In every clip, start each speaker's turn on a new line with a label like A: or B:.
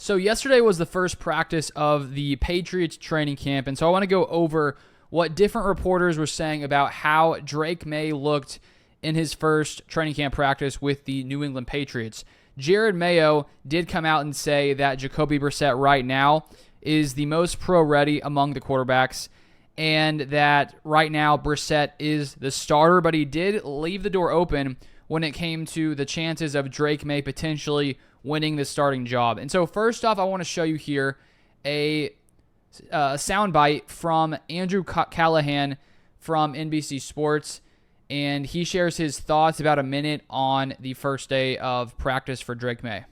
A: So yesterday was the first practice of the Patriots training camp, and so I want to go over what different reporters were saying about how Drake Maye looked in his first training camp practice with the New England Patriots. Jared Mayo did come out and say that Jacoby Brissett right now is the most pro-ready among the quarterbacks, and that right now Brissett is the starter, but he did leave the door open when it came to the chances of Drake Maye potentially winning the starting job. And so first off, I want to show you here a soundbite from Andrew Callahan from NBC Sports, and he shares his thoughts about a minute on the first day of practice for Drake Maye.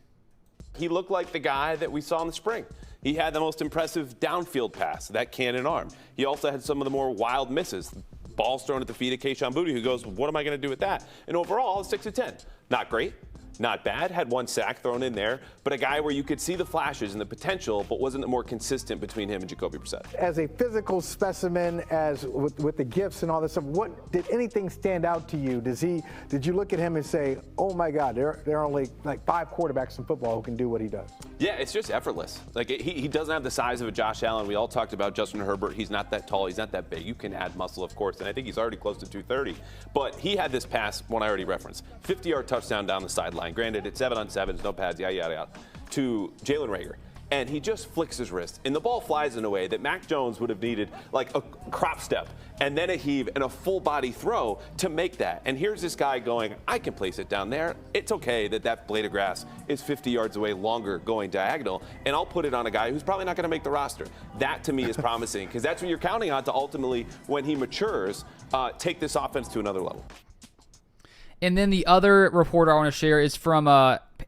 B: He looked like the guy that we saw in the spring. He had the most impressive downfield pass, that cannon arm. He also had some of the more wild misses. Balls thrown at the feet of Kayshon Boutte, who goes, what am I going to do with that? And overall, 6 of 10. Not great. Not bad, had 1 sack thrown in there, but a guy where you could see the flashes and the potential, but wasn't more consistent between him and Jacoby Brissett.
C: As a physical specimen, as with the gifts and all this stuff, what did anything stand out to you? Did you look at him and say, oh my God, there are only like 5 quarterbacks in football who can do what he does?
B: Yeah, it's just effortless. Like he doesn't have the size of a Josh Allen. We all talked about Justin Herbert. He's not that tall. He's not that big. You can add muscle, of course, and I think he's already close to 230. But he had this pass, one I already referenced, 50-yard touchdown down the sideline. Granted, it's 7-on-7s, no pads, yada, yada, yada, to Jalen Reagor. And he just flicks his wrist, and the ball flies in a way that Mac Jones would have needed like a crop step and then a heave and a full body throw to make that. And here's this guy going, I can place it down there. It's okay that blade of grass is 50 yards away longer going diagonal, and I'll put it on a guy who's probably not going to make the roster. That to me is promising, because that's what you're counting on to ultimately, when he matures, take this offense to another level.
A: And then the other reporter I want to share is from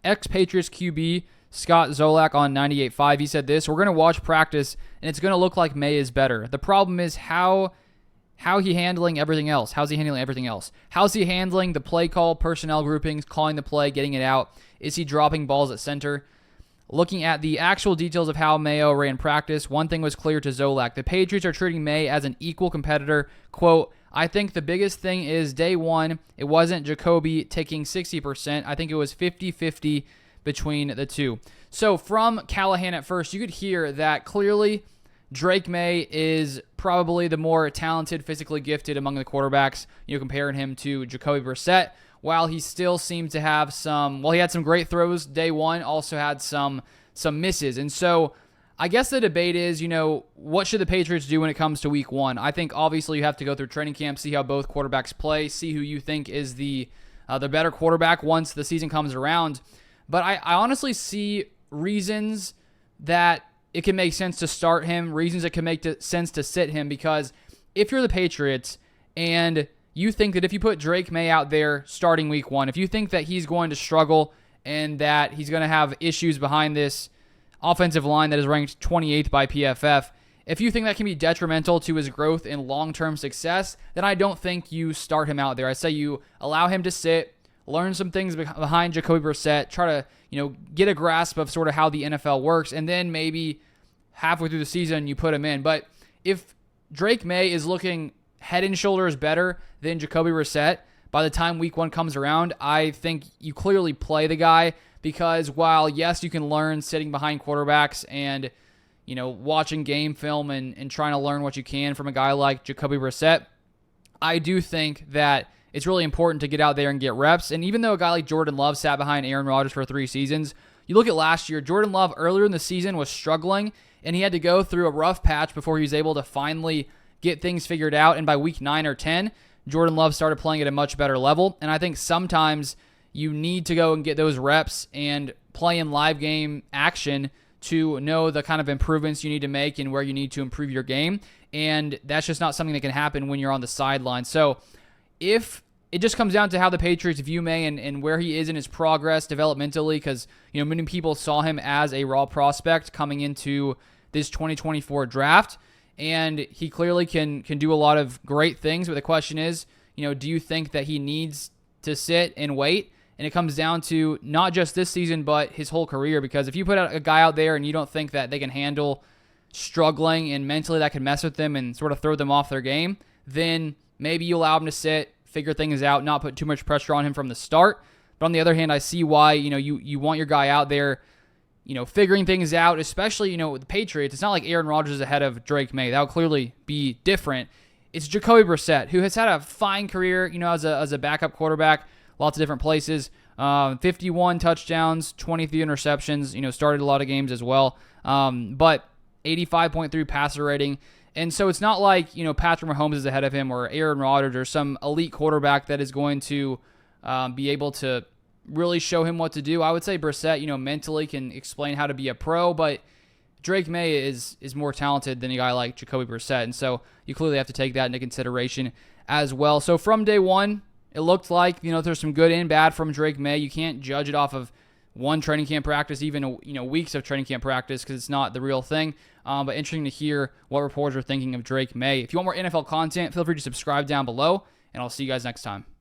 A: ex-Patriots QB Scott Zolak on 98.5. He said this: we're going to watch practice, and it's going to look like Maye is better. The problem is how he handling everything else. How's he handling everything else? How's he handling the play call, personnel groupings, calling the play, getting it out? Is he dropping balls at center? Looking at the actual details of how Mayo ran practice, one thing was clear to Zolak. The Patriots are treating Maye as an equal competitor. Quote, I think the biggest thing is day one, it wasn't Jacoby taking 60%. I think it was 50-50 between the two. So from Callahan at first, you could hear that clearly Drake Maye is probably the more talented, physically gifted among the quarterbacks. You know, comparing him to Jacoby Brissett, while he still seemed to have some, well, he had some great throws day one, also had some misses. And so I guess the debate is, you know, what should the Patriots do when it comes to week one? I think obviously you have to go through training camp, see how both quarterbacks play, see who you think is the better quarterback once the season comes around. But I honestly see reasons that it can make sense to start him, reasons it can make sense to sit him, because if you're the Patriots and you think that if you put Drake Maye out there starting week one, if you think that he's going to struggle and that he's going to have issues behind this offensive line that is ranked 28th by PFF, if you think that can be detrimental to his growth and long-term success, then I don't think you start him out there. I say you allow him to sit, learn some things behind Jacoby Brissett, try to, you know, get a grasp of sort of how the NFL works, and then maybe halfway through the season you put him in. But if Drake Maye is looking head and shoulders better than Jacoby Brissett by the time week one comes around, I think you clearly play the guy, because while, yes, you can learn sitting behind quarterbacks and, you know, watching game film and trying to learn what you can from a guy like Jacoby Brissett, I do think that it's really important to get out there and get reps. And even though a guy like Jordan Love sat behind Aaron Rodgers for 3 seasons, you look at last year, Jordan Love earlier in the season was struggling, and he had to go through a rough patch before he was able to finally get things figured out. And by week 9 or 10, Jordan Love started playing at a much better level. And I think sometimes you need to go and get those reps and play in live game action to know the kind of improvements you need to make and where you need to improve your game. And that's just not something that can happen when you're on the sideline. So if it just comes down to how the Patriots view Maye and where he is in his progress developmentally, because, you know, many people saw him as a raw prospect coming into this 2024 draft, and he clearly can do a lot of great things. But the question is, you know, do you think that he needs to sit and wait? And it comes down to not just this season, but his whole career. Because if you put a guy out there and you don't think that they can handle struggling and mentally that can mess with them and sort of throw them off their game, then maybe you allow him to sit, figure things out, not put too much pressure on him from the start. But on the other hand, I see why, you know, you want your guy out there figuring things out, especially, with the Patriots. It's not like Aaron Rodgers is ahead of Drake Maye. That would clearly be different. It's Jacoby Brissett, who has had a fine career, as a backup quarterback, lots of different places. 51 touchdowns, 23 interceptions, started a lot of games as well. But 85.3 passer rating. And so it's not like, Patrick Mahomes is ahead of him or Aaron Rodgers or some elite quarterback that is going to be able to really show him what to do. I would say Brissett, mentally can explain how to be a pro, but Drake Maye is more talented than a guy like Jacoby Brissett. And so you clearly have to take that into consideration as well. So from day one, it looked like, there's some good and bad from Drake Maye. You can't judge it off of one training camp practice, even, weeks of training camp practice, because it's not the real thing. But interesting to hear what reporters are thinking of Drake Maye. If you want more NFL content, feel free to subscribe down below, and I'll see you guys next time.